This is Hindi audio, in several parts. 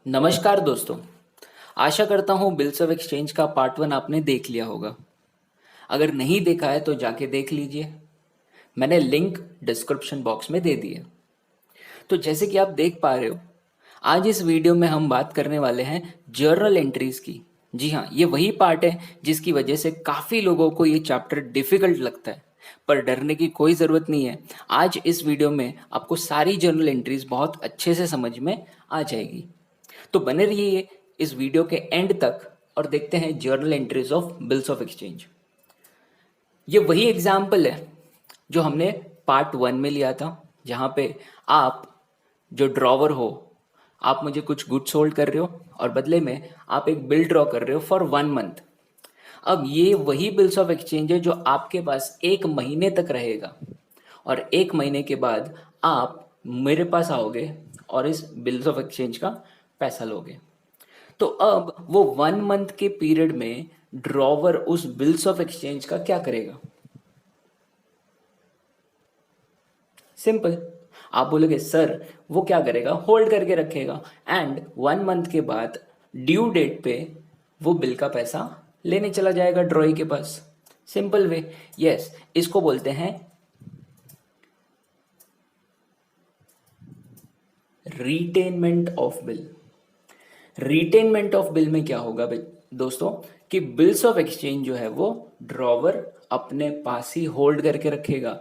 नमस्कार दोस्तों। आशा करता हूँ बिल्स ऑफ एक्सचेंज का पार्ट वन आपने देख लिया होगा। अगर नहीं देखा है तो जाके देख लीजिए। मैंने लिंक डिस्क्रिप्शन बॉक्स में दे दी है। तो जैसे कि आप देख पा रहे हो, आज इस वीडियो में हम बात करने वाले हैं जर्नल एंट्रीज की। जी हाँ, ये वही पार्ट है जिसकी वजह से काफ़ी लोगों को ये चैप्टर डिफिकल्ट लगता है, पर डरने की कोई ज़रूरत नहीं है। आज इस वीडियो में आपको सारी जर्नल एंट्रीज बहुत अच्छे से समझ में आ जाएगी। तो बने रहिए इस वीडियो के एंड तक और देखते हैं journal entries of bills of exchange. ये वही एग्जाम्पल है जो हमने पार्ट वन में लिया था, जहाँ पे आप जो ड्रॉवर हो, आप मुझे कुछ गुड्स होल्ड कर रहे हो और बदले में आप एक बिल ड्रॉ कर रहे हो फॉर 1 मंथ। अब ये वही बिल्स ऑफ एक्सचेंज है जो आपके पास 1 महीने तक रहेगा, और 1 महीने के बाद आप मेरे पास आओगे और इस बिल्स ऑफ एक्सचेंज का पैसा लोगे। तो अब वो 1 मंथ के पीरियड में ड्रॉवर उस बिल्स ऑफ एक्सचेंज का क्या करेगा? सिंपल। आप बोलोगे सर वो क्या करेगा? होल्ड करके रखेगा एंड 1 मंथ के बाद ड्यू डेट पे वो बिल का पैसा लेने चला जाएगा ड्रॉई के पास। Simple way. यस, इसको बोलते हैं रीटेनमेंट ऑफ बिल। रिटेनमेंट ऑफ बिल में क्या होगा दोस्तों, कि बिल्स ऑफ एक्सचेंज जो है वो ड्रॉवर अपने पास ही होल्ड करके रखेगा,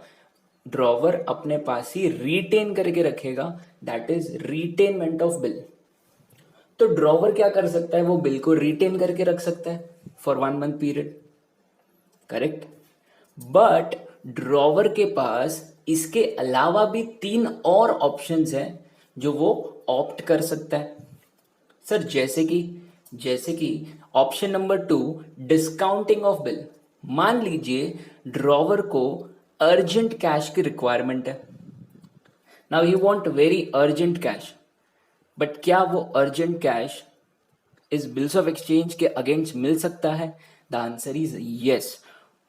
ड्रॉवर अपने पास ही रिटेन करके रखेगा। That is retainment of bill. तो ड्रॉवर क्या कर सकता है? वो बिल को रिटेन करके रख सकता है for 1 month period, correct. But drawer के पास इसके अलावा भी 3 और ऑप्शंस हैं जो वो ऑप्ट कर सकता है। सर जैसे कि option number 2, discounting of bill. मान लीजिए ड्रॉवर को अर्जेंट कैश की रिक्वायरमेंट है। Now he want very urgent cash, but क्या वो अर्जेंट कैश इस बिल्स ऑफ एक्सचेंज के अगेंस्ट मिल सकता है? The answer is yes.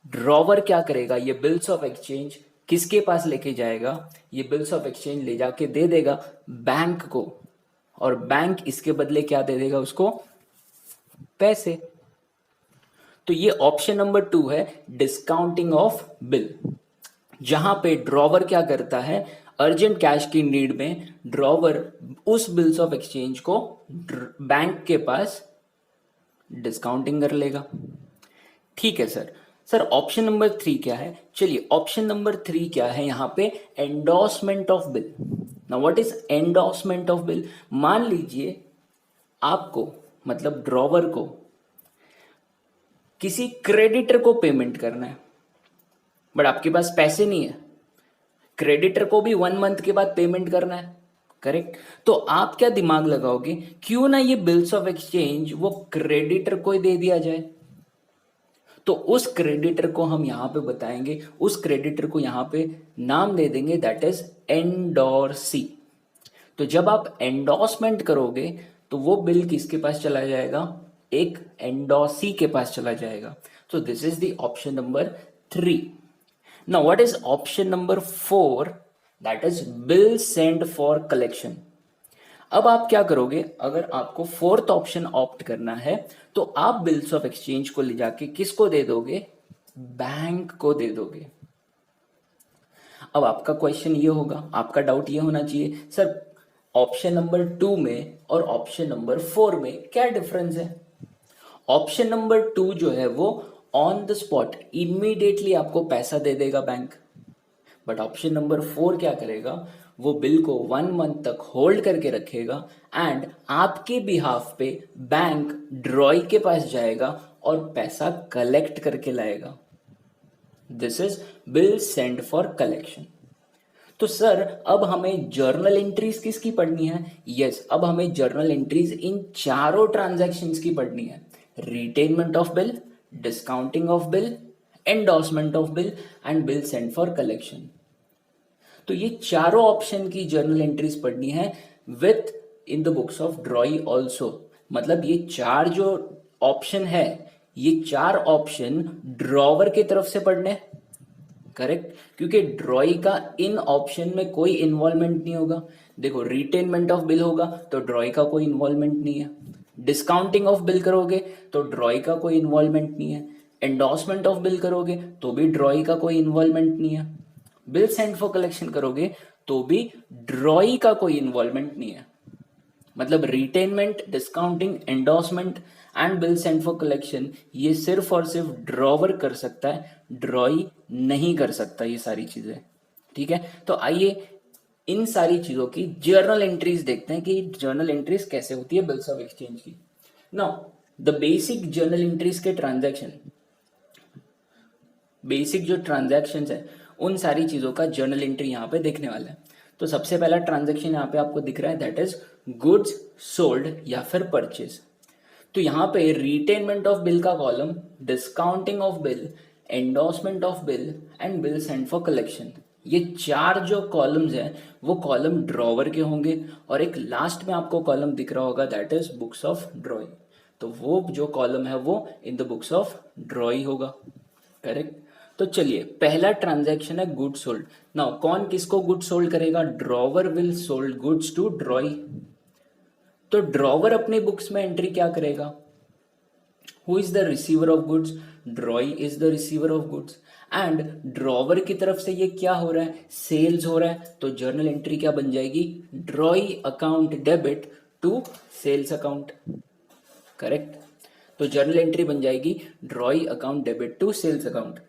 Drawer क्या करेगा? ये बिल्स ऑफ एक्सचेंज किसके पास लेके जाएगा? ये बिल्स ऑफ एक्सचेंज ले जाके दे देगा बैंक को, और बैंक इसके बदले क्या दे देगा उसको? पैसे। तो ये ऑप्शन नंबर 2 है, डिस्काउंटिंग ऑफ बिल, जहां पे ड्रॉवर क्या करता है? अर्जेंट कैश की नीड में ड्रॉवर उस बिल्स ऑफ एक्सचेंज को बैंक के पास डिस्काउंटिंग कर लेगा। ठीक है सर। सर ऑप्शन नंबर 3 क्या है? चलिए ऑप्शन नंबर 3 क्या है यहाँ पे? Endorsement of bill. Now what is endorsement of bill? मान लीजिए आपको, मतलब ड्रॉवर को, किसी क्रेडिटर को पेमेंट करना है, बट आपके पास पैसे नहीं है। क्रेडिटर को भी 1 मंथ के बाद पेमेंट करना है, करेक्ट। तो आप क्या दिमाग लगाओगे, क्यों ना ये बिल्स ऑफ एक्सचेंज वो क्रेडिटर को ही दे दिया जाए। तो उस क्रेडिटर को हम यहां पे बताएंगे, उस क्रेडिटर को यहां पे नाम दे देंगे, दैट इज एंडोर्सी। तो जब आप एंडोर्समेंट करोगे तो वो बिल किसके पास चला जाएगा? एक एंडोर्सी के पास चला जाएगा। तो this is the option number 3। Now what is option number 4? That is bill send for collection. अब आप क्या करोगे? अगर आपको फोर्थ ऑप्शन ऑप्ट करना है तो आप बिल्स ऑफ एक्सचेंज को ले जाके किसको दे दोगे? बैंक को दे दोगे। अब आपका क्वेश्चन ये होगा, आपका डाउट ये होना चाहिए, सर ऑप्शन नंबर 2 में और ऑप्शन नंबर 4 में क्या डिफरेंस है? ऑप्शन नंबर 2 जो है वो ऑन द स्पॉट इमीडिएटली आपको पैसा दे देगा बैंक, बट ऑप्शन नंबर 4 क्या करेगा? वो बिल को 1 मंथ तक होल्ड करके रखेगा एंड आपके बिहाफ पे बैंक ड्रॉई के पास जाएगा और पैसा कलेक्ट करके लाएगा। This is bill send for collection. तो सर अब हमें जर्नल एंट्रीज किसकी पढ़नी है? यस, अब हमें जर्नल एंट्रीज इन चारों ट्रांजैक्शंस की पढ़नी है। Retainment of bill, discounting of bill, endorsement of bill and bill send for collection. तो ये चारों ऑप्शन की जर्नल एंट्रीज पढ़नी है within the books of drawee also. मतलब ये 4 जो ऑप्शन है, ये 4 ऑप्शन ड्रॉवर की तरफ से पढ़ने, करेक्ट, क्योंकि ड्रॉई का इन ऑप्शन में कोई इन्वॉल्वमेंट नहीं होगा। देखो रिटेनमेंट ऑफ बिल होगा तो ड्रॉई का कोई इन्वॉल्वमेंट नहीं है, डिस्काउंटिंग ऑफ बिल करोगे तो ड्रॉई का कोई इन्वॉल्वमेंट नहीं है, एंडोर्समेंट ऑफ बिल करोगे तो भी ड्रॉई का कोई इन्वॉल्वमेंट नहीं है, बिल सेंड फॉर कलेक्शन करोगे तो भी ड्रॉई का कोई इन्वॉल्वमेंट नहीं है। मतलब retainment, discounting, endorsement and bill send for collection ये सिर्फ और सिर्फ ड्रॉवर कर सकता है, ड्रॉई नहीं कर सकता ये सारी चीजें। ठीक है, तो आइए इन सारी चीजों की जर्नल एंट्रीज देखते हैं कि जर्नल एंट्रीज कैसे होती है बिल्स ऑफ एक्सचेंज की। Now the basic journal entries के ट्रांजैक्शन, बेसिक जो ट्रांजैक्शंस है उन सारी चीजों का जर्नल एंट्री यहाँ पे देखने वाला है। तो सबसे पहला ट्रांजैक्शन यहाँ पे आपको दिख रहा है, दैट इज गुड्स सोल्ड या फिर परचेज। तो यहाँ पे रिटेनमेंट ऑफ बिल का column, discounting of bill, endorsement of bill and bill send for collection, ये चार जो कॉलम्स हैं वो कॉलम ड्रॉवर के होंगे और एक लास्ट में आपको कॉलम दिख रहा होगा दैट इज बुक्स ऑफ ड्रॉई। तो वो जो कॉलम है वो इन द बुक्स ऑफ ड्रॉई होगा। करेक्ट। तो चलिए पहला ट्रांजैक्शन है गुड सोल्ड। नाउ कौन किसको गुड सोल्ड करेगा? Drawer will sold goods to drawee. तो ड्रॉवर अपनी बुक्स में एंट्री क्या करेगा? Who is the receiver of goods? Drawee is the receiver of goods. And drawer की तरफ से ये क्या हो रहा है? सेल्स हो रहा है। तो जर्नल एंट्री क्या बन जाएगी? Drawee account debit to sales account. Correct. तो जर्नल एंट्री बन जाएगी drawee account debit to sales account.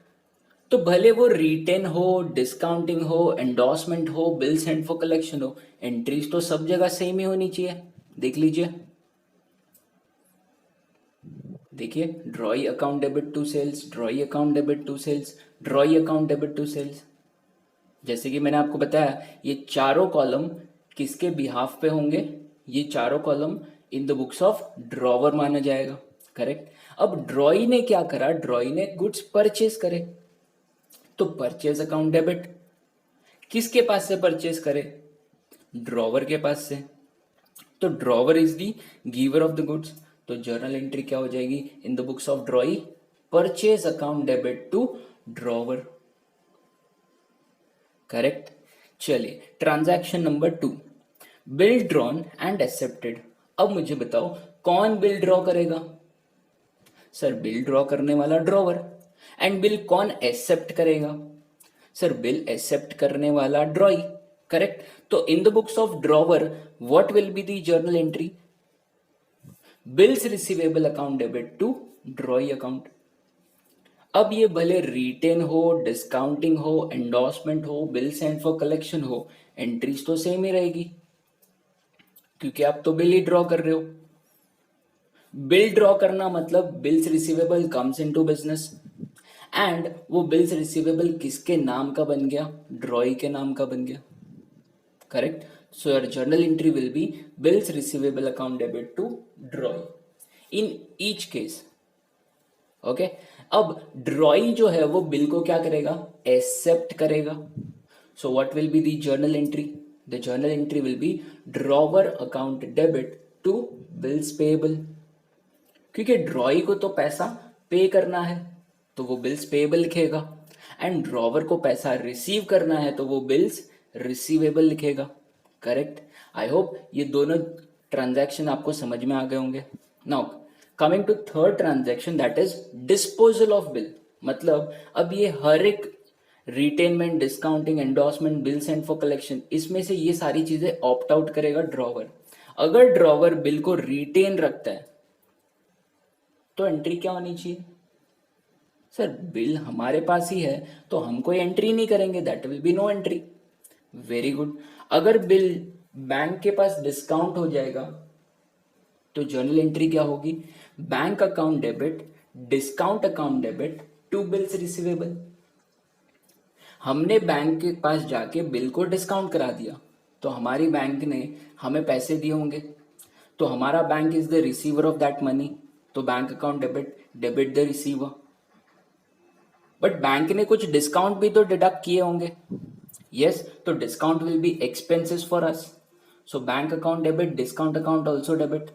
तो भले वो रिटेन हो, डिस्काउंटिंग हो, एंडोर्समेंट हो, बिल सेंड फॉर कलेक्शन हो, एंट्रीज तो सब जगह सेम ही होनी चाहिए। देख लीजिए, देखिए drawee account debit to sales, drawee account debit to sales, drawee account debit to sales. जैसे कि मैंने आपको बताया ये चारों कॉलम किसके बिहाफ पे होंगे? ये चारों column in the books of drawer माना जाएगा। करेक्ट। अब ड्रॉई ने क्या करा? ड्रॉई ने गुड्स परचेज करे, तो परचेज अकाउंट डेबिट किसके पास से परचेज करे? ड्रॉवर के पास से। तो drawer is the giver of the goods. तो जर्नल एंट्री क्या हो जाएगी in the books of drawee? Purchase account debit to drawer. Correct. चलिए transaction number 2, bill drawn and accepted. अब मुझे बताओ कौन बिल ड्रॉ करेगा? सर बिल ड्रॉ करने वाला ड्रॉवर। एंड बिल कौन एक्सेप्ट करेगा? सर बिल एक्सेप्ट करने वाला ड्रॉई। करेक्ट। तो in the books of drawer what will be the journal entry? Bills receivable account debit to drawee account. अब ये भले रिटेन हो, डिस्काउंटिंग हो, एंडोर्समेंट हो, बिल सेंड फॉर कलेक्शन हो, एंट्रीज तो सेम ही रहेगी क्योंकि आप तो बिल ही ड्रॉ कर रहे हो। बिल ड्रॉ करना मतलब bills receivable comes into business and वो बिल्स रिसीवेबल किसके नाम का बन गया? ड्रॉई के नाम का बन गया। Correct. So your journal entry will be bills receivable account debit to drawee in each case. Okay. अब ड्रॉई जो है वो बिल को क्या करेगा? एक्सेप्ट करेगा। So what will be the journal entry? The journal entry will be drawer account debit to bills payable. क्योंकि ड्रॉई को तो पैसा पे करना है तो वो बिल्स पेएबल लिखेगा, एंड ड्रॉवर को पैसा रिसीव करना है तो वो बिल्स रिसीवेबल लिखेगा। करेक्ट। आई होप ये दोनों ट्रांजैक्शन आपको समझ में आ गए होंगे। Now coming to third transaction that is disposal of bill. मतलब अब ये हर एक retainment, discounting, endorsement, bill send for collection, इसमें से ये सारी चीजें ऑप्ट आउट करेगा ड्रॉवर। अगर ड्रॉवर बिल को रिटेन रखता है तो एंट्री क्या होनी चाहिए? सर बिल हमारे पास ही है तो हम कोई एंट्री नहीं करेंगे, that will be no entry. Very good. अगर बिल बैंक के पास डिस्काउंट हो जाएगा तो जर्नल एंट्री क्या होगी? Bank account debit, discount account debit to bills receivable. हमने बैंक के पास जाके बिल को डिस्काउंट करा दिया तो हमारी बैंक ने हमें पैसे दिए होंगे, तो हमारा bank is the receiver of that money. तो bank account debit, debit the receiver. But bank ने कुछ डिस्काउंट भी तो डिडक्ट किए होंगे। यस, तो discount will be expenses for us. So bank account debit, discount account also debit.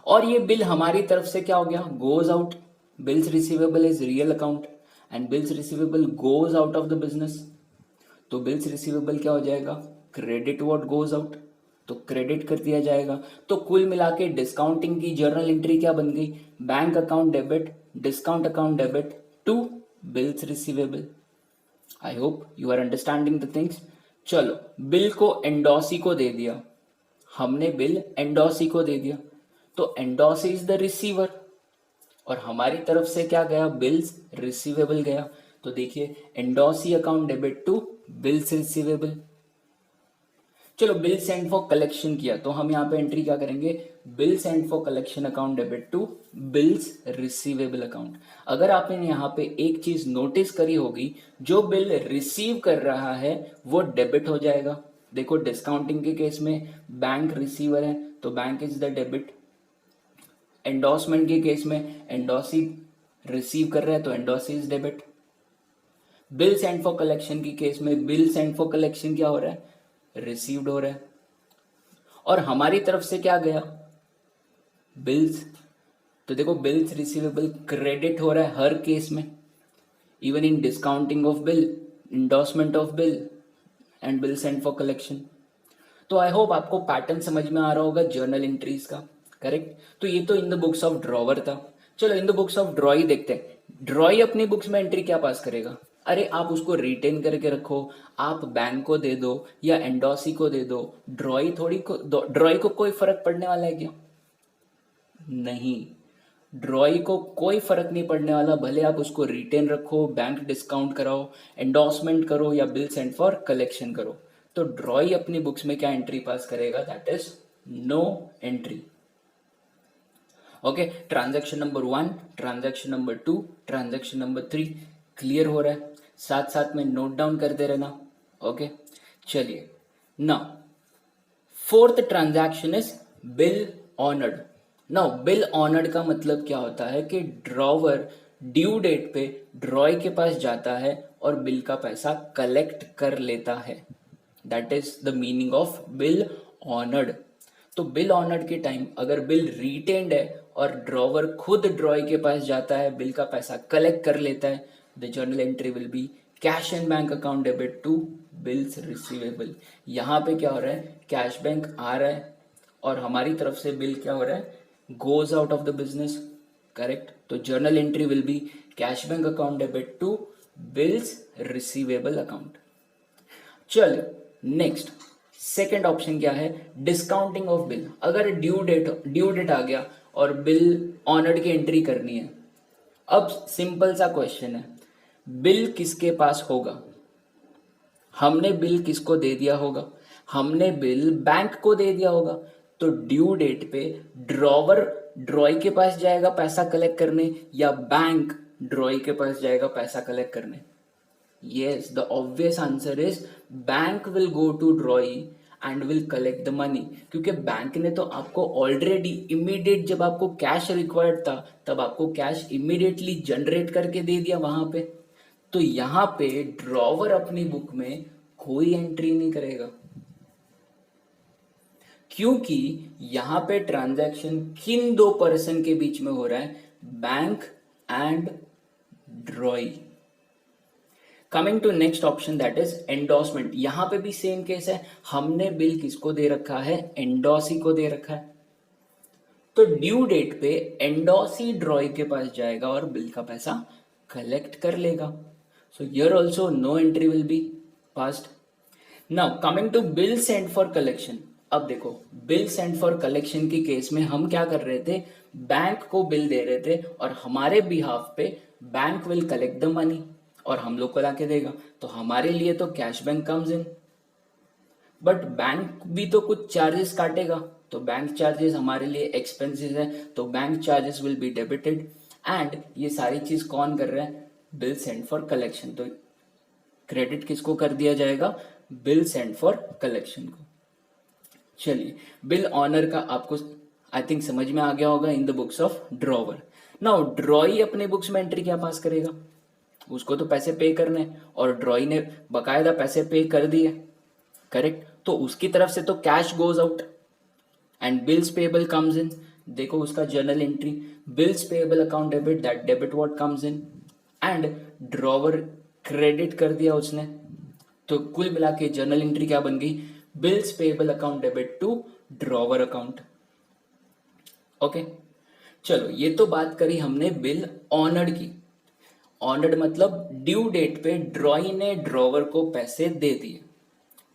और ये बिल हमारी तरफ से क्या हो गया? Goes out. Bills receivable is real account and bills receivable goes out of the business. तो बिल्स रिसीवेबल क्या हो जाएगा? Credit what goes out. तो क्रेडिट कर दिया जाएगा। तो कुल मिला के डिस्काउंटिंग की जर्नल एंट्री क्या बन गई, bank account debit, discount account debit to bills receivable. I hope you are understanding the things. चलो, बिल को एंडोसी को दे दिया, हमने बिल एंडोसी को दे दिया, तो एंडोसी इज द रिसीवर और हमारी तरफ से क्या गया, बिल्स रिसीवेबल गया। तो देखिए endorsee account debit to bills receivable. चलो, बिल सेंड फॉर कलेक्शन किया तो हम यहाँ पे एंट्री क्या करेंगे, bill send for collection account debit to bills receivable account. अगर आपने यहाँ पे एक चीज नोटिस करी होगी, जो बिल रिसीव कर रहा है वो डेबिट हो जाएगा। देखो डिस्काउंटिंग के केस में बैंक रिसीवर है तो bank is the debit, endorsement के केस में एंडोसी रिसीव कर रहा है तो endorsee is debit, bill send for collection की केस में बिल सेंड फॉर कलेक्शन क्या हो रहा है, रिसीव्ड हो रहा है। और हमारी तरफ से क्या गया, बिल्स, तो देखो बिल्स रिसीवेबल क्रेडिट हो रहा है हर केस में, even in discounting of bill, endorsement of bill and bill send for collection. तो आई होप आपको पैटर्न समझ में आ रहा होगा जर्नल एंट्रीज का, करेक्ट। तो ये तो in the books of drawer था। चलो इन द बुक्स ऑफ ड्रॉई देखते हैं। ड्रॉई अपनी बुक्स में एंट्री क्या पास करेगा, अरे आप उसको रिटेन करके रखो, आप बैंक को दे दो या एंडोसी को दे दो, ड्रॉई को कोई फर्क पड़ने वाला है क्या, नहीं, ड्रॉई को कोई फर्क नहीं पड़ने वाला, भले आप उसको रिटेन रखो, बैंक डिस्काउंट कराओ, एंडोर्समेंट करो या बिल सेंड फॉर कलेक्शन करो। तो ड्रॉई अपनी बुक्स में क्या एंट्री पास करेगा, that is no entry. Okay, transaction number 1, transaction number 2, transaction number 3 clear हो रहा है, साथ साथ में नोट डाउन करते रहना। ओके, चलिए now fourth transaction is bill honoured. Now bill honoured का मतलब क्या होता है कि ड्रॉवर ड्यू डेट पे ड्रॉय के पास जाता है और बिल का पैसा कलेक्ट कर लेता है, that is the meaning of bill honoured. तो बिल ऑनर्ड के टाइम अगर बिल रिटेन्ड है और ड्रॉवर खुद ड्रॉय के पास जाता है, बिल का पैसा कलेक्ट कर लेता है, the journal entry will be cash and bank account debit to bills receivable. यहाँ पे क्या हो रहा है, कैश बैंक आ रहा है और हमारी तरफ से बिल क्या हो रहा है, goes out of the business, correct. तो journal entry will be cash bank account debit to bills receivable account. चल नेक्स्ट सेकेंड ऑप्शन क्या है, डिस्काउंटिंग ऑफ बिल। अगर ड्यू डेट आ गया और बिल ऑनर्ड की एंट्री करनी है, अब सिंपल सा क्वेश्चन है, बिल किसके पास होगा, हमने बिल किसको दे दिया होगा, हमने बिल बैंक को दे दिया होगा। तो ड्यू डेट पे ड्रॉवर ड्रॉय के पास जाएगा पैसा कलेक्ट करने या बैंक ड्रॉय के पास जाएगा पैसा कलेक्ट करने। Yes, the obvious answer is bank will go to Droy and will collect the money, क्योंकि बैंक ने तो आपको ऑलरेडी इमीडिएट, जब आपको कैश रिक्वायर्ड था तब आपको कैश इमीडिएटली जनरेट करके दे दिया वहां पे। तो यहाँ पे ड्रॉवर अपनी बुक में कोई एंट्री नहीं करेगा, क्योंकि यहाँ पे ट्रांजैक्शन किन दो पर्सन के बीच में हो रहा है, bank and drawee. Coming to next option that is endorsement. यहां पे भी सेम केस है, हमने बिल किसको दे रखा है, एंडोसी को दे रखा है। तो ड्यू डेट पे एंडोसी ड्रॉय के पास जाएगा और बिल का पैसा कलेक्ट कर लेगा। So here also no entry will be passed. Now coming to bill send for collection. अब देखो बिल सेंड फॉर कलेक्शन के केस में हम क्या कर रहे थे, बैंक को बिल दे रहे थे और हमारे बिहाफ पे bank will collect the money और हम लोग को लाके देगा। तो हमारे लिए तो cash bank comes in, but bank भी तो कुछ चार्जेस काटेगा, तो बैंक चार्जेस हमारे लिए एक्सपेंसेस है, तो bank charges will be debited. And ये सारी चीज कौन कर रहा है, बिल सेंड फॉर कलेक्शन। तो क्रेडिट किसको कर दिया जाएगा, बिल सेंड फॉर कलेक्शन को। चलिए, बिल ऑनर का आपको आई थिंक समझ में आ गया होगा इन the books of drawer. Now ड्रॉई अपने बुक्स में एंट्री क्या पास करेगा, उसको तो पैसे पे करने और ड्रॉई ने बकायदा पैसे पे कर दिए, करेक्ट। तो उसकी तरफ से तो cash goes out and bills payable comes in. देखो उसका journal entry, bills payable account debit, that debit what comes in and drawer credit कर दिया उसने। तो कुल मिला के जर्नल एंट्री क्या बन गई, bills payable account debit to drawer account. Okay, चलो ये तो बात करी हमने बिल ऑनर्ड की। ऑनर्ड मतलब ड्यू डेट पे ड्रॉई ने ड्रॉवर को पैसे दे दिए।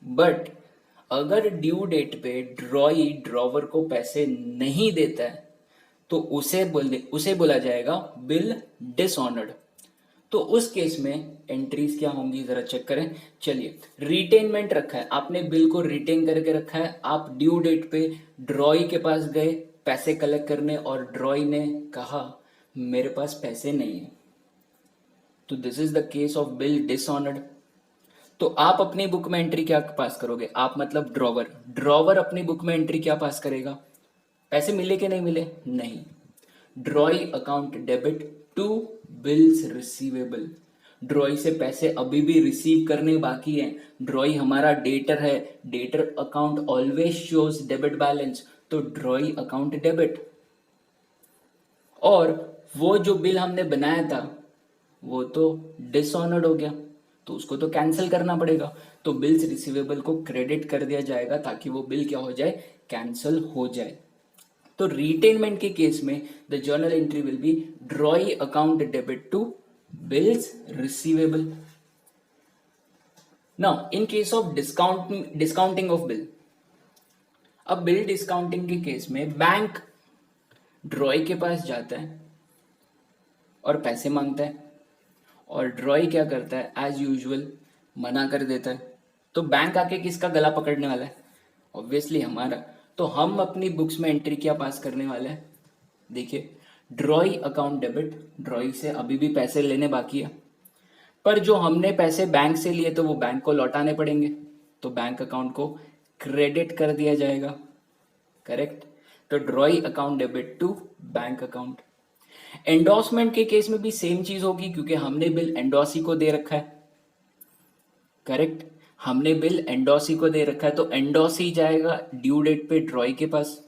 बट अगर ड्यू डेट पे ड्रॉई ड्रॉवर को पैसे नहीं देता है तो उसे बोला जाएगा बिल डिसऑनर्ड। तो उस केस में एंट्रीज क्या होंगी जरा चेक करें। चलिए, रिटेनमेंट रखा है, आपने बिल को रिटेन करके रखा है। आप ड्यू डेट पे ड्रॉई के पास गए पैसे कलेक्ट करने और ड्रॉई ने कहा मेरे पास पैसे नहीं है, तो this is the case of bill dishonoured. तो आप अपनी बुक में एंट्री क्या पास करोगे? आप मतलब ड्रॉवर, ड्रॉवर अपनी बुक में एंट्री क्या पास करेगा? पैसे मिले कि नहीं मिले? नहीं। Drawee account debit to bills receivable. Drawee से पैसे अभी भी रिसीव करने बाकी हैं। ड्रॉई हमारा डेटर है, debtor account always shows debit balance, तो ड्रॉई अकाउंट डेबिट। और वो जो बिल हमने बनाया था वो तो डिसऑनर्ड हो गया, तो उसको तो कैंसिल करना पड़ेगा। तो बिल्स रिसीवेबल को क्रेडिट कर दिया जाएगा ताकि वो बिल क्या हो जाए? कैंसिल हो जाए। तो रिटेनमेंट के केस में the journal entry will be drawee account debit to bills receivable. Now in case of discounting of bill, अब बिल डिस्काउंटिंग के केस में बैंक ड्रॉई के पास जाता है और पैसे मांगता है, और ड्रॉई क्या करता है? एज यूजुअल मना कर देता है। तो बैंक आके किसका गला पकड़ने वाला है? ऑब्वियसली हमारा। तो हम अपनी बुक्स में एंट्री क्या पास करने वाले हैं? देखिए, ड्रॉई अकाउंट डेबिट, ड्रॉई से अभी भी पैसे लेने बाकी है, पर जो हमने पैसे बैंक से लिए तो वो बैंक को लौटाने पड़ेंगे, तो बैंक अकाउंट को क्रेडिट कर दिया जाएगा। करेक्ट। तो drawee account debit to bank account. Endorsement के केस में भी सेम चीज होगी क्योंकि हमने बिल एंडोर्सी को दे रखा है। करेक्ट, हमने बिल एंडोर्सी को दे रखा है, तो एंडोर्सी जाएगा ड्यू डेट पे ड्रॉई के पास,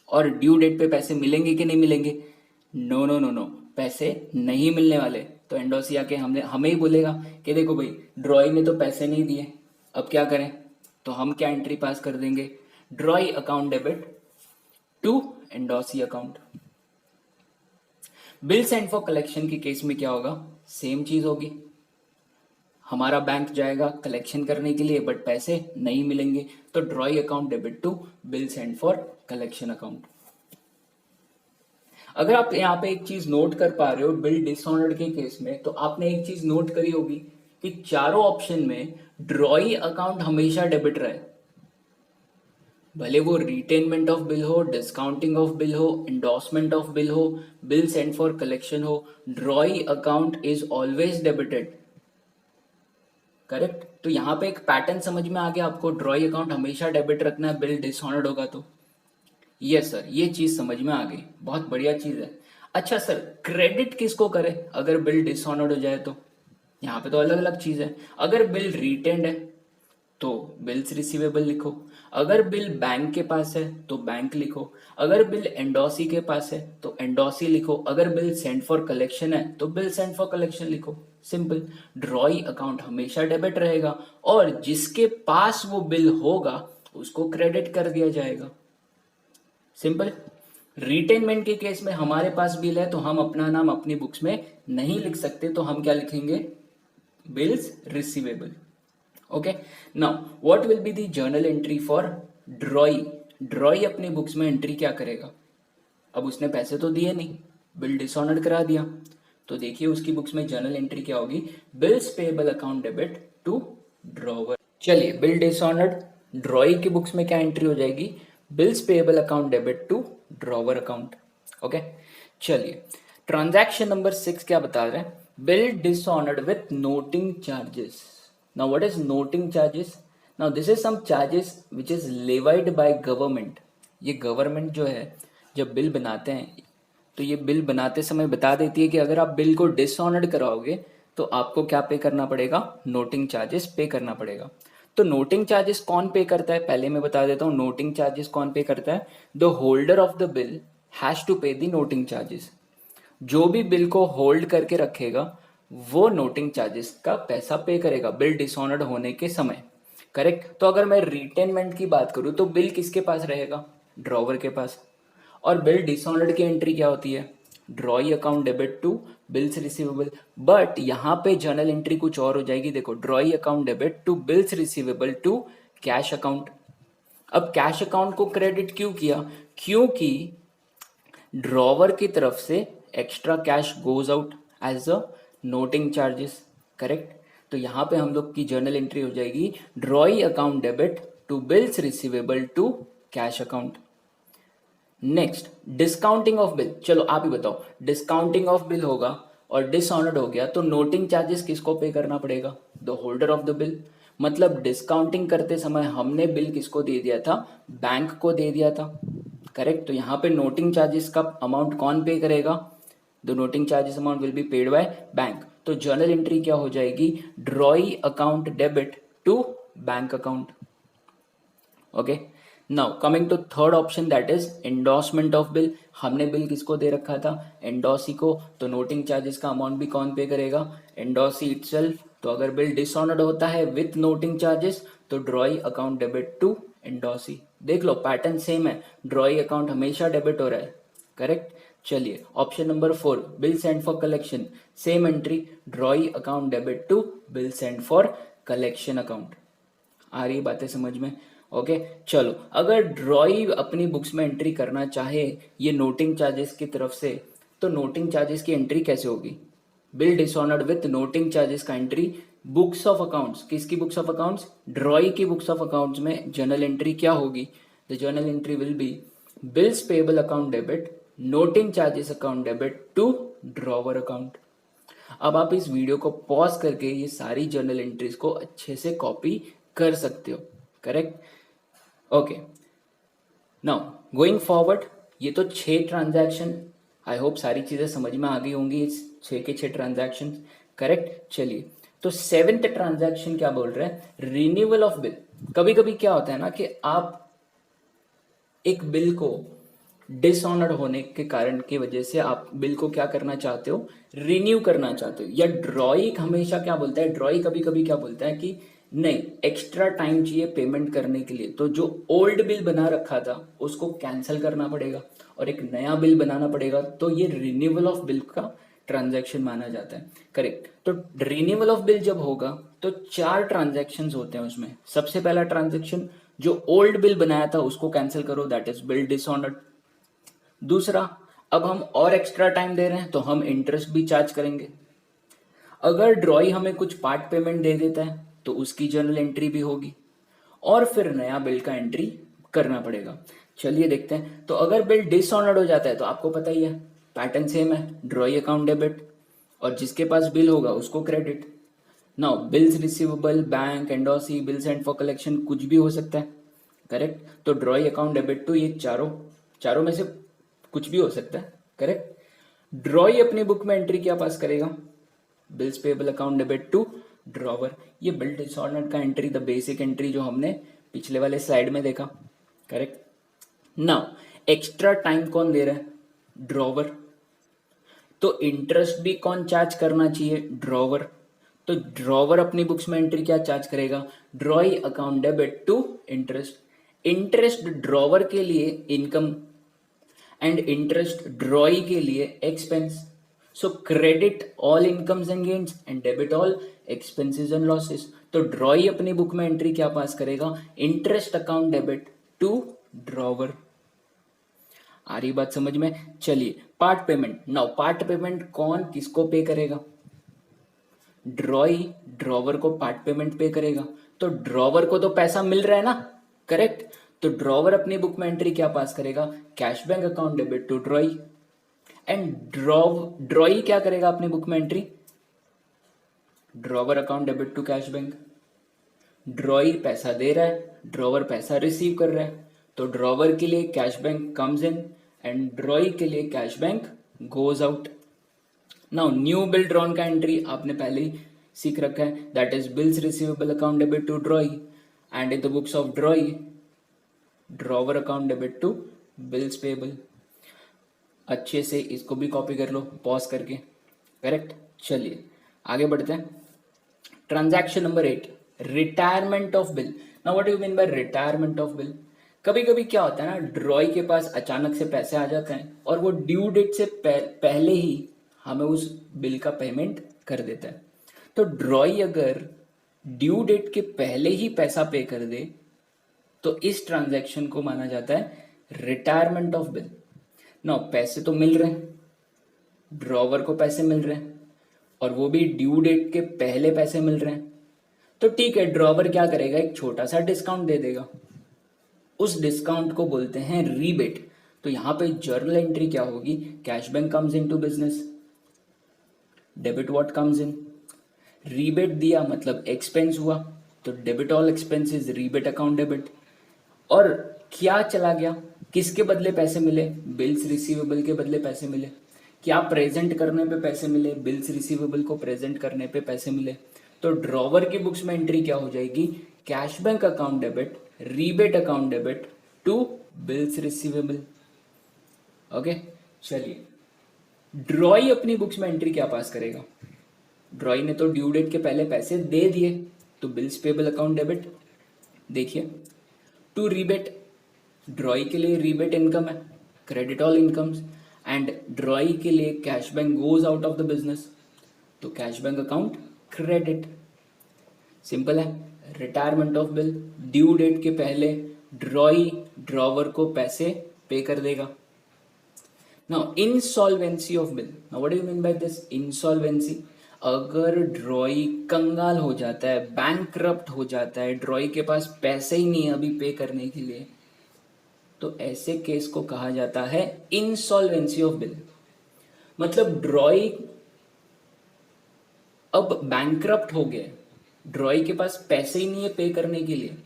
और ड्यू डेट पे पैसे मिलेंगे कि नहीं मिलेंगे? नो नो नो नो, पैसे नहीं मिलने वाले। तो एंडोर्सी आके हमें ही बोलेगा कि देखो भाई ड्रॉई ने तो पैसे नहीं दिए, अब क्या करें? तो हम क्या एंट्री पास कर देंगे? Drawee account debit to endorsee account. Bill send for collection के केस में क्या होगा? सेम चीज होगी, हमारा बैंक जाएगा कलेक्शन करने के लिए बट पैसे नहीं मिलेंगे, तो drawee account debit to bill send for collection account. अगर आप यहाँ पे एक चीज नोट कर पा रहे हो बिल डिसऑनर्ड के केस में, तो आपने एक चीज नोट करी होगी कि चारों ऑप्शन में ड्रॉई अकाउंट हमेशा डेबिट रहे, भले वो रिटेनमेंट ऑफ बिल हो, डिस्काउंटिंग ऑफ बिल हो, एंडोर्समेंट ऑफ बिल हो, बिल सेंड फॉर कलेक्शन हो, ड्रॉई account is always debited. Correct. तो यहाँ पे एक पैटर्न समझ में आ गया आपको, ड्रॉई अकाउंट हमेशा डेबिट रखना है, बिल डिसऑनर्ड होगा तो। यस सर, ये चीज समझ में आ गई, बहुत बढ़िया चीज है। अच्छा सर, क्रेडिट किसको करे अगर बिल डिसऑनर्ड हो जाए? तो यहाँ पे तो अलग अलग चीज है। अगर बिल रिटेंड है तो बिल्स रिसीवेबल लिखो, अगर बिल बैंक के पास है तो बैंक लिखो, अगर बिल एंडोसी के पास है तो एंडोसी लिखो, अगर बिल सेंड फॉर कलेक्शन है तो बिल सेंड फॉर कलेक्शन लिखो। सिंपल। ड्रॉई अकाउंट हमेशा डेबिट रहेगा और जिसके पास वो बिल होगा उसको क्रेडिट कर दिया जाएगा। सिंपल। रिटेनमेंट के केस में हमारे पास बिल है तो हम अपना नाम अपनी बुक्स में नहीं लिख सकते, तो हम क्या लिखेंगे? Bills receivable. Okay, now what will be the journal entry for ड्रॉई? ड्रॉई अपनी बुक्स में एंट्री क्या करेगा? अब उसने पैसे तो दिए नहीं, बिल डिसऑनर्ड करा दिया, तो देखिए उसकी बुक्स में जर्नल एंट्री क्या होगी? Bills payable account debit to drawer. चलिए, बिल डिसऑनर्ड, ड्रॉई की बुक्स में क्या एंट्री हो जाएगी? Bills payable account debit to drawer account. Okay, चलिए ट्रांजैक्शन नंबर 6 क्या बता रहे हैं? Bill dishonoured with noting charges. Now what is noting charges? Now this is some charges which is levied by government. ये गवर्नमेंट जो है जब बिल बनाते हैं तो ये बिल बनाते समय बता देती है कि अगर आप बिल को डिसऑनर्ड कराओगे तो आपको क्या पे करना पड़ेगा? नोटिंग चार्जेस पे करना पड़ेगा। तो नोटिंग चार्जेस कौन पे करता है? पहले मैं बता देता हूँ नोटिंग चार्जेस कौन पे करता है। The holder of the bill has to pay the noting charges. जो भी बिल को होल्ड करके रखेगा वो नोटिंग चार्जेस का पैसा पे करेगा बिल डिसऑनर्ड होने के समय। करेक्ट। तो अगर मैं रिटेनमेंट की बात करूं तो बिल किसके पास रहेगा, ड्रॉवर के पास। और बिल डिसऑनर्ड की एंट्री क्या होती है, drawee account debit to bills receivable. But यहाँ पे जर्नल एंट्री कुछ और हो जाएगी, देखो drawee account debit to bills receivable to cash account. अब कैश अकाउंट को क्रेडिट क्यों किया, क्योंकि ड्रॉवर की तरफ से extra cash goes out as a noting charges, correct. तो यहाँ पे हम लोग की जर्नल एंट्री हो जाएगी drawee account debit to bills receivable to cash account. Next discounting of bill, चलो आप ही बताओ, डिस्काउंटिंग ऑफ बिल होगा और डिसऑनर्ड हो गया तो नोटिंग चार्जेस किसको पे करना पड़ेगा, the holder of the bill. मतलब डिस्काउंटिंग करते समय हमने बिल किसको दे दिया था, बैंक को दे दिया था, करेक्ट। तो यहाँ पे नोटिंग चार्जेस का अमाउंट कौन पे करेगा, the noting charges amount will be paid by bank. तो जर्नल एंट्री क्या हो जाएगी, drawee account debit to bank account. Okay, now coming to third option that is endorsement of bill. हमने बिल किसको दे रखा था, एंडोसी को, तो नोटिंग चार्जेस का अमाउंट भी कौन पे करेगा, एंडोसी इटसेल्फ। तो अगर बिल डिसऑनर्ड होता है विथ नोटिंग चार्जेस तो ड्रॉई अकाउंट डेबिट टू एंडोसी। देख लो पैटर्न सेम है, ड्रॉई अकाउंट हमेशा डेबिट हो रहा है, करेक्ट। चलिए option number 4, bill send for collection, same entry, drawee account debit to bill send for collection account. आ रही बातें समझ में, ओके। चलो अगर ड्रॉई अपनी बुक्स में एंट्री करना चाहे ये नोटिंग चार्जेस की तरफ से, तो नोटिंग चार्जेस की एंट्री कैसे होगी, bill dishonoured with noting charges का एंट्री बुक्स ऑफ अकाउंट्स, किसकी बुक्स ऑफ अकाउंट्स, ड्रॉई की बुक्स ऑफ अकाउंट्स में जर्नल एंट्री क्या होगी, the journal entry will be bills payable account debit noting charges account debit to drawer account. अब आप इस वीडियो को पॉज करके ये सारी जर्नल एंट्रीज को अच्छे से कॉपी कर सकते हो, correct. Okay, now going forward, ये तो 6 ट्रांजैक्शन, आई होप सारी चीजें समझ में आ गई होंगी, इस 6 के 6 ट्रांजैक्शन, करेक्ट। चलिए तो 7th ट्रांजैक्शन क्या बोल रहे हैं, रिन्यूअल ऑफ बिल। कभी कभी क्या होता है ना कि आप एक बिल को डिसऑनर्ड होने के कारण की वजह से आप बिल को क्या करना चाहते हो, रिन्यू करना चाहते हो, या ड्रॉई हमेशा क्या बोलता है, ड्रॉई कभी कभी क्या बोलता है कि नहीं एक्स्ट्रा टाइम चाहिए पेमेंट करने के लिए, तो जो ओल्ड बिल बना रखा था उसको कैंसिल करना पड़ेगा और एक नया बिल बनाना पड़ेगा, तो ये रिन्यूअल ऑफ बिल का ट्रांजैक्शन माना जाता है, करेक्ट। तो रिन्यूअल ऑफ बिल जब होगा तो 4 ट्रांजैक्शंस होते हैं उसमें। सबसे पहला ट्रांजैक्शन, जो ओल्ड बिल बनाया था उसको कैंसिल करो, दैट इज बिल डिसऑनर्ड। दूसरा, अब हम और एक्स्ट्रा टाइम दे रहे हैं तो हम इंटरेस्ट भी चार्ज करेंगे। अगर ड्रॉई हमें कुछ पार्ट पेमेंट दे देता है तो उसकी जर्नल एंट्री भी होगी और फिर नया बिल का एंट्री करना पड़ेगा। चलिए देखते हैं, तो अगर बिल डिसऑनर्ड हो जाता है तो आपको पता ही है पैटर्न सेम है, ड्रॉई अकाउंट डेबिट और जिसके पास बिल होगा उसको credit. Now bills receivable, bank, endorsee, bill send for collection कुछ भी हो सकता है, करेक्ट। तो ड्रॉई अकाउंट डेबिट टू ये चारों चारों में से कुछ भी हो सकता है, करेक्ट। ड्रॉई अपनी बुक में एंट्री क्या पास करेगा, bills payable account debit to drawer. ये बिल डिसऑर्डर का एंट्री, द बेसिक एंट्री जो हमने पिछले वाले स्लाइड में देखा, करेक्ट। नाउ एक्स्ट्रा टाइम कौन दे रहा है, ड्रॉवर। तो इंटरेस्ट भी कौन चार्ज करना चाहिए, ड्रॉवर। तो ड्रॉवर अपनी बुक्स में एंट्री क्या चार्ज करेगा, drawee account debit to interest. Interest drawer के लिए इनकम एंड इंटरेस्ट ड्रॉई के लिए expense. So credit all incomes and gains and debit all expenses and losses. तो ड्रॉई अपनी बुक में एंट्री क्या पास करेगा, interest account debit to drawer. आ रही बात समझ में। चलिए part payment, now part payment कौन किसको पे करेगा, ड्रॉई ड्रॉवर को पार्ट पेमेंट पे करेगा। तो ड्रॉवर को तो पैसा मिल रहा है ना, करेक्ट। तो ड्रॉवर अपनी बुक में एंट्री क्या पास करेगा, cash bank account debit to drawee. And drawee क्या करेगा अपनी बुक में entry, drawer account debit to cash bank. Drawee पैसा दे रहा है, ड्रॉवर पैसा रिसीव कर रहा है, तो ड्रॉवर के लिए cash bank comes in and drawee के लिए cash bank goes out. Now new bill drawn का एंट्री आपने पहले ही सीख रखा है, that is bills receivable account debit to drawee and in the books of drawee drawer account debit to bills payable. अच्छे से इसको भी कॉपी कर लो पॉज करके, करेक्ट। चलिए आगे बढ़ते हैं। Transaction number 8, retirement of bill. Now what you mean bye retirement of bill? कभी कभी क्या होता है ना, ड्रॉई के पास अचानक से पैसे आ जाते हैं और वो ड्यू डेट से पहले ही हमें उस बिल का पेमेंट कर देता है। तो ड्रॉई अगर ड्यू डेट के पहले ही पैसा पे कर दे तो इस ट्रांजैक्शन को माना जाता है रिटायरमेंट ऑफ बिल। ना पैसे तो मिल रहे हैं, ड्रॉवर को पैसे मिल रहे हैं और वो भी ड्यू डेट के पहले पैसे मिल रहे हैं, तो ठीक है, ड्रॉवर क्या करेगा, एक छोटा सा डिस्काउंट दे देगा। उस डिस्काउंट को बोलते हैं रीबेट। तो यहां पे जर्नल एंट्री क्या होगी, cash bank comes into business, debit what comes in, rebate दिया मतलब एक्सपेंस हुआ, तो debit all expenses, rebate account debit. और क्या चला गया, किसके बदले पैसे मिले, बिल्स रिसीवेबल के बदले पैसे मिले। क्या प्रेजेंट करने पे पैसे मिले, बिल्स रिसीवेबल को प्रेजेंट करने पे पैसे मिले। तो ड्रॉवर की बुक्स में एंट्री क्या हो जाएगी, cash bank account debit, rebate account debit to bills receivable. Okay, चलिए ड्रॉई अपनी बुक्स में एंट्री क्या पास करेगा, ड्रॉई ने तो ड्यू डेट के पहले पैसे दे दिए, तो बिल्स पेबल अकाउंट डेबिट। देखिए टू रीबेट, ड्रॉई के लिए रीबेट इनकम है, credit all incomes, and drawee के लिए cash bank goes out of the business, तो cash bank account credit. Simple है, retirement of bill, due date के पहले ड्रॉई ड्रॉवर को पैसे पे कर देगा। Now insolvency of bill, now what do you mean by this insolvency? अगर ड्रॉई कंगाल हो जाता है, बैंकक्रप्ट हो जाता है, ड्रॉई के पास पैसे ही नहीं है अभी पे करने के लिए, तो ऐसे केस को कहा जाता है इंसॉल्वेंसी ऑफ बिल। मतलब ड्रॉई अब बैंकक्रप्ट हो गया, ड्रॉई के पास पैसे ही नहीं है पे करने के लिए,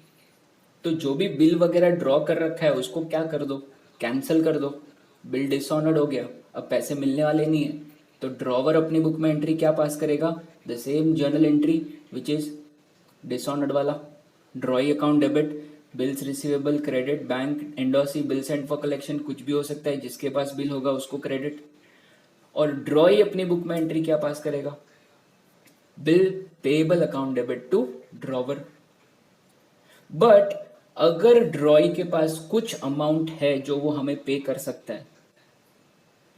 तो जो भी बिल वगैरह ड्रॉ कर रखा है उसको क्या कर दो, कैंसिल कर दो। बिल डिसऑनर्ड हो गया, अब पैसे मिलने वाले नहीं है, तो ड्रॉवर अपनी बुक में एंट्री क्या पास करेगा, the same journal entry which is dishonoured वाला, drawee account debit, bills receivable credit, bank endorsee, bill send for collection, कुछ भी हो सकता है, जिसके पास बिल होगा उसको क्रेडिट। और ड्रॉई अपनी बुक में एंट्री क्या पास करेगा, bill payable account debit to drawer. But अगर ड्रॉई के पास कुछ अमाउंट है जो वो हमें पे कर सकता है,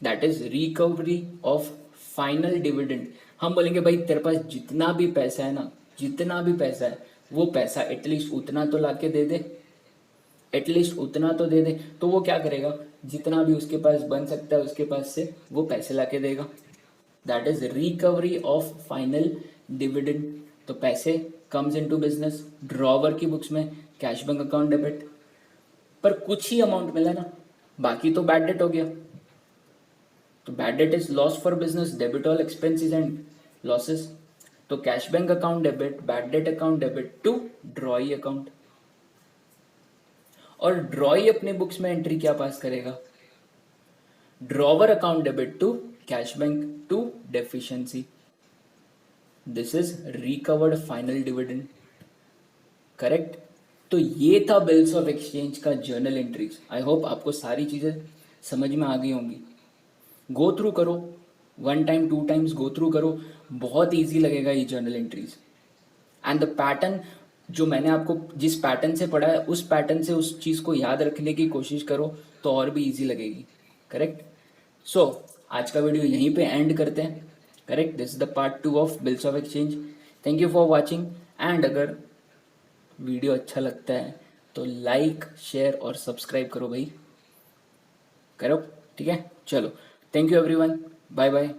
that is recovery of final dividend. हम बोलेंगे भाई तेरे पास जितना भी पैसा है ना, जितना भी पैसा है वो पैसा एटलीस्ट उतना तो लाके दे दे, एटलीस्ट उतना तो दे दे। तो वो क्या करेगा, जितना भी उसके पास बन सकता है उसके पास से वो पैसे लाके देगा, that is recovery of final dividend. तो पैसे कम्स इनटू बिजनेस, ड्रॉवर की बुक्स में कैश बैंक अकाउंट डेबिट। पर कुछ ही अमाउंट मिला ना, बाकी तो बैड डेट हो गया, तो bad debt is loss for business, debit all expenses and losses. तो cash bank account debit, bad debt account debit to drawee account. और ड्रॉई अपने बुक्स में एंट्री क्या पास करेगा, drawer account debit to cash bank to deficiency, this is recovered final dividend. Correct. तो ये था बिल्स ऑफ एक्सचेंज का जर्नल एंट्रीज। आई होप आपको सारी चीजें समझ में आ गई होंगी। गो थ्रू करो, 1 टाइम 2 टाइम्स गो थ्रू करो, बहुत इजी लगेगा ये journal entries. And the pattern जो मैंने आपको जिस पैटर्न से पढ़ा है उस पैटर्न से उस चीज को याद रखने की कोशिश करो तो और भी इजी लगेगी। करेक्ट। सो आज का वीडियो यहीं पे एंड करते हैं। Correct, this is the part 2 of bills of exchange. Thank you for watching. And अगर वीडियो अच्छा लगता है तो लाइक, शेयर और सब्सक्राइब करो भाई, करो। ठीक है, चलो, thank you everyone, bye bye.